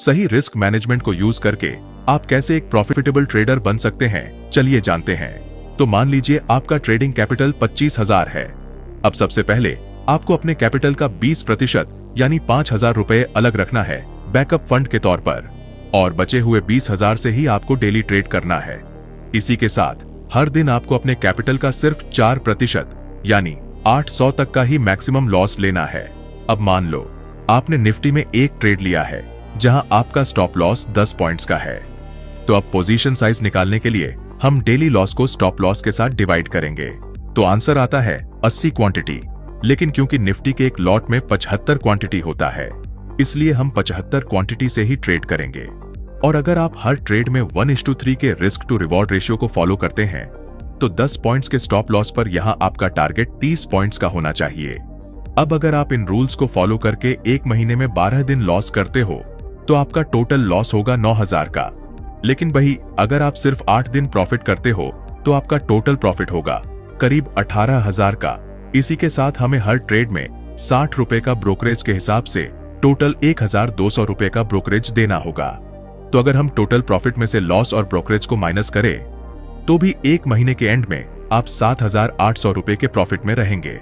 सही risk management को use करके आप कैसे एक प्रॉफिटेबल ट्रेडर बन सकते हैं, चलिए जानते हैं। तो मान लीजिए आपका ट्रेडिंग कैपिटल 25,000 है। अब सबसे पहले आपको अपने कैपिटल का 20% यानी 5,000 रुपए अलग रखना है बैकअप फंड के तौर पर, और बचे हुए 20,000 से ही आपको डेली ट्रेड करना है। इसी के साथ हर दिन आपको अपने कैपिटल का सिर्फ 4% यानी 800 तक का ही मैक्सिमम लॉस लेना है। अब मान लो आपने निफ्टी में एक ट्रेड लिया है जहां आपका स्टॉप लॉस 10 पॉइंट्स का है, तो अब पोजीशन साइज निकालने के लिए हम डेली लॉस को स्टॉप लॉस के साथ डिवाइड करेंगे। तो आंसर आता है 80 क्वांटिटी। लेकिन क्योंकि निफ्टी के एक लॉट में 75 क्वांटिटी होता है, इसलिए हम 75 क्वांटिटी से ही ट्रेड करेंगे। और अगर आप हर ट्रेड में 1:3 के रिस्क टू रिवॉर्ड रेशियो को फॉलो करते हैं तो 10 पॉइंट्स के स्टॉप लॉस पर यहां आपका टारगेट 30 पॉइंट्स का होना चाहिए। अब अगर आप इन रूल्स को फॉलो करके एक महीने में 12 दिन लॉस करते हो तो आपका टोटल लॉस होगा 9,000 का। लेकिन वही अगर आप सिर्फ 8 दिन प्रॉफिट करते हो तो आपका टोटल प्रॉफिट होगा करीब 18,000 का। इसी के साथ हमें हर ट्रेड में 60 रुपए का ब्रोकरेज के हिसाब से टोटल 1,200 रुपए का ब्रोकरेज देना होगा। तो अगर हम टोटल प्रॉफिट में से लॉस और ब्रोकरेज को माइनस करें तो भी एक महीने के एंड में आप 7,800 रुपए के प्रॉफिट में रहेंगे।